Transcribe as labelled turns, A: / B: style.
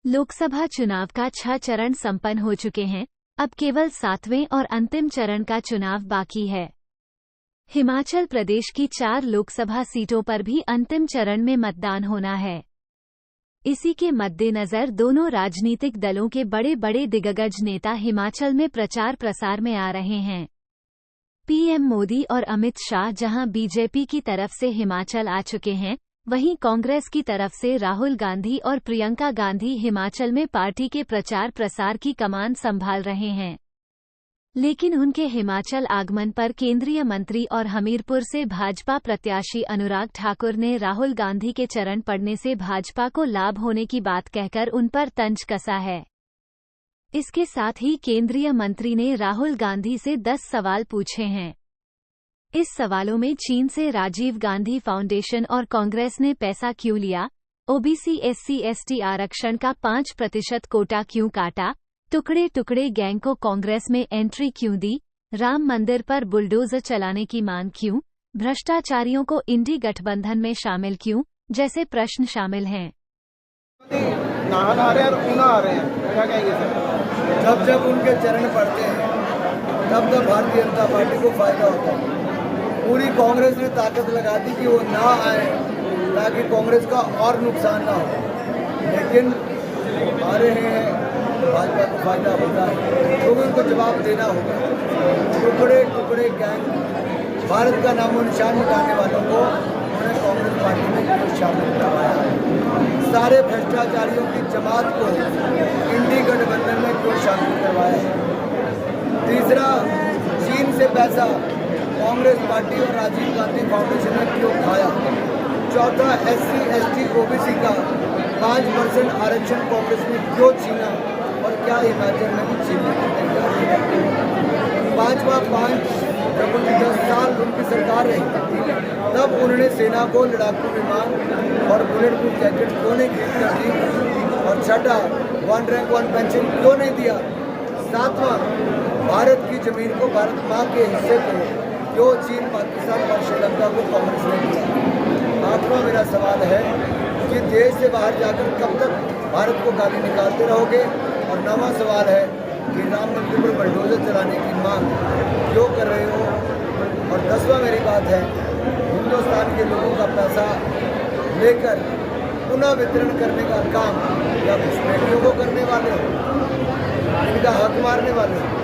A: लोकसभा चुनाव का 6 चरण संपन्न हो चुके हैं। अब केवल 7वें और अंतिम चरण का चुनाव बाकी है। हिमाचल प्रदेश की 4 लोकसभा सीटों पर भी अंतिम चरण में मतदान होना है। इसी के मद्देनजर दोनों राजनीतिक दलों के बड़े बड़े दिग्गज नेता हिमाचल में प्रचार प्रसार में आ रहे हैं। पीएम मोदी और अमित शाह जहां बीजेपी की तरफ से हिमाचल आ चुके हैं, वहीं कांग्रेस की तरफ से राहुल गांधी और प्रियंका गांधी हिमाचल में पार्टी के प्रचार प्रसार की कमान संभाल रहे हैं। लेकिन उनके हिमाचल आगमन पर केंद्रीय मंत्री और हमीरपुर से भाजपा प्रत्याशी अनुराग ठाकुर ने राहुल गांधी के चरण पड़ने से भाजपा को लाभ होने की बात कहकर उन पर तंज कसा है। इसके साथ ही केंद्रीय मंत्री ने राहुल गांधी से 10 सवाल पूछे हैं। इस सवालों में चीन से राजीव गांधी फाउंडेशन और कांग्रेस ने पैसा क्यों लिया, ओबीसी एससी एसटी आरक्षण का 5% कोटा क्यों काटा, टुकड़े टुकड़े गैंग को कांग्रेस में एंट्री क्यों दी, राम मंदिर पर बुलडोजर चलाने की मांग क्यों, भ्रष्टाचारियों को इंडी गठबंधन में शामिल क्यों, जैसे प्रश्न शामिल हैं।
B: नाहन आ रहे हैं और ऊना आ रहे हैं, क्या कहेंगे सर?
C: जब जब उनके चरण पड़ते हैं तब तब भारतीय जनता पार्टी को फायदा होता है। पूरी कांग्रेस ने ताकत लगा दी कि वो ना आए ताकि कांग्रेस का और नुकसान ना हो, लेकिन आ रहे हैं, भाजपा को फायदा होता है तो भी उनको जवाब देना होगा। टुकड़े टुकड़े गैंग भारत का नामो निशान मिटाने वालों को उन्होंने कांग्रेस पार्टी में क्यों शामिल करवाया, सारे भ्रष्टाचारियों की जमात को इंडी गठबंधन में क्यों शामिल करवाया। तीसरा, चीन से पैसा कांग्रेस पार्टी और राजीव गांधी फाउंडेशन ने क्यों खाया। चौथा, एससी एसटी ओबीसी का 5% आरक्षण कांग्रेस ने क्यों छीना और क्या हिमाचल में भी छीनने की तैयारी है। पांचवा, जब 10 साल उनकी सरकार रही तब उन्होंने सेना को लड़ाकू विमान और बुलेट प्रूफ जैकेट क्यों नहीं खरीद दी। और छठा, 1 रैंक 1 पेंशन क्यों नहीं दिया। सातवां, भारत की जमीन को, भारत माँ के हिस्से को क्यों चीन, पाकिस्तान और श्रीलंका को कांग्रेस ने दिया। आठवां मेरा सवाल है कि देश से बाहर जाकर कब तक भारत को गाली निकालते रहोगे। और 9वां सवाल है कि राम मंदिर पर बुलडोजर चलाने की मांग क्यों कर रहे हो। और 10वां मेरी बात है, हिंदुस्तान के लोगों का पैसा लेकर पुनः वितरण करने का काम या कुछ बेटियों को करने वाले हो, इनका हक मारने वाले हो।